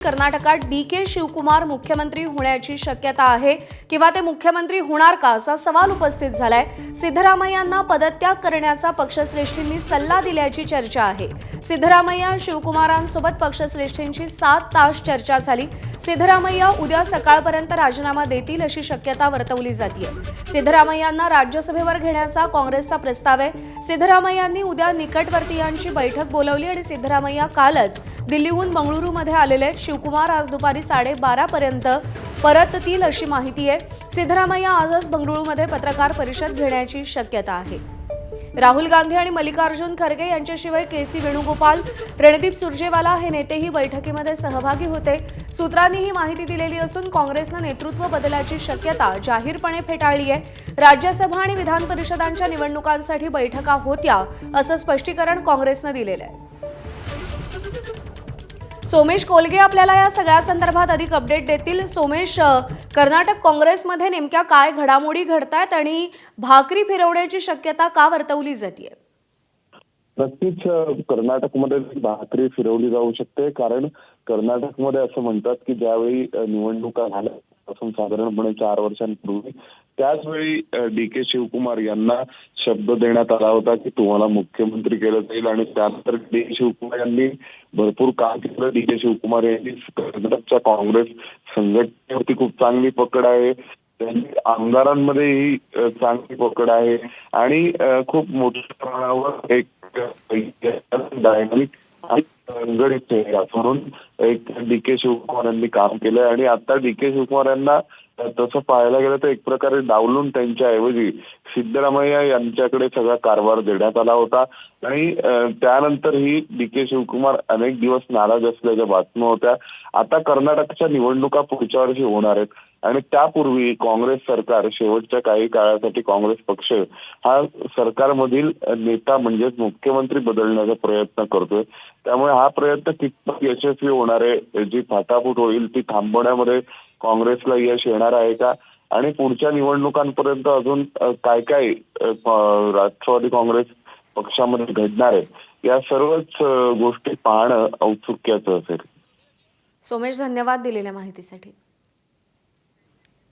कर्नाटकात डी.के. शिवकुमार मुख्यमंत्री होण्याची शक्यता आहे किंवा ते मुख्यमंत्री होणार का असा सवाल उपस्थित झालाय। सिद्धरामय्यांना पदत्याग करण्याचा पक्षश्रेष्ठींनी सल्ला दिल्याची चर्चा आहे। सिद्धरामय्या शिवकुमारांसोबत पक्षश्रेष्ठींची 7 तास चर्चा झाली। सिद्धरामय्या उद्या सकाळपर्यंत राजीनामा देतील अशी शक्यता वर्तवली जाते। सिद्धरामय्यांना राज्यसभेवर घेण्याचा काँग्रेसचा प्रस्ताव आहे। सिद्धरामय्यांनी उद्या निकटवर्तीयांची बैठक बोलावली आणि सिद्धरामय्या कालच दिल्लीहून बंगळुरूमध्ये आलेले शिवकुमार आज दुपारी 12:30 पर्यंत परततील अशी माहिती आहे। सिद्धरामय्या आजच बंगळुरूमध्ये पत्रकार परिषद घेण्याची शक्यता आहे। राहुल गांधी आणि मल्लिकार्जुन खरगे यांच्याशिवाय के.सी. वेणुगोपाल, रणदीप सुरजेवाला हे नेतेही बैठकीमध्ये सहभागी होते। सूत्रांनी ही माहिती दिलेली असून काँग्रेसने नेतृत्व बदलाची शक्यता जाहीरपणे फेटाळली आहे। राज्यसभा आणि विधान परिषदांच्या निवडणुकांसाठी बैठका होत्या असं स्पष्टीकरण काँग्रेसने दिलेलं आहे। सोमेश कोलगे आपल्याला या सगळ्या संदर्भात अधिक अपडेट देतील। सोमेश, कर्नाटक काँग्रेसमध्ये नेमक्या काय घडामोडी घडतायत आणि भाकरी फिरवण्याची शक्यता का वर्तवली जाते? नक्कीच कर्नाटकमध्ये भाकरी फिरवली जाऊ शकते, कारण कर्नाटकमध्ये असं म्हणतात की ज्यावेळी निवडणुका झाल्यापासून साधारणपणे 4 वर्षांपूर्वी त्याचवेळी डी.के. शिवकुमार यांना शब्द देण्यात आला होता की तुम्हाला मुख्यमंत्री केलं जाईल आणि त्यानंतर डी.के. शिवकुमार यांनी भरपूर काम केलं। डी.के. शिवकुमार यांनी कर्नाटकच्या काँग्रेस संघटनेवरती खूप चांगली पकड आहे, त्यांनी आमदारांमध्येही चांगली पकड आहे आणि खूप मोठ्या प्रमाणावर एक डायनामिक आणि संघटित चेहरा म्हणून एक डी.के. शिवकुमार यांनी काम केलंय आणि आता डी.के. शिवकुमार यांना तसं पाहायला गेलं तर एक प्रकारे डावलून त्यांच्याऐवजी सिद्धरामय्या यांच्याकडे सगळा कारभार देण्यात आला होता आणि त्यानंतरही डी.के. शिवकुमार अनेक दिवस नाराज असल्याच्या बातम्या होत्या। आता कर्नाटकच्या निवडणुका पुढच्या वर्षी होणार आहेत आणि त्यापूर्वी काँग्रेस सरकार शेवटच्या काही काळासाठी काँग्रेस पक्ष हा सरकारमधील नेता म्हणजेच मुख्यमंत्री बदलण्याचा प्रयत्न करतोय। त्यामुळे हा प्रयत्न कितपत यशस्वी होणार आहे, जी फाटाफूट होईल ती थांबवण्यामध्ये काँग्रेसला यश येणार आहे का आणि पुढच्या निवडणुकांपर्यंत अजून काय काय राष्ट्रवादी काँग्रेस पक्षामध्ये घडणार आहे या सर्वच गोष्टी पाहणं औत्सुक्याचं असेल। सोमेश, धन्यवाद दिलेल्या माहितीसाठी।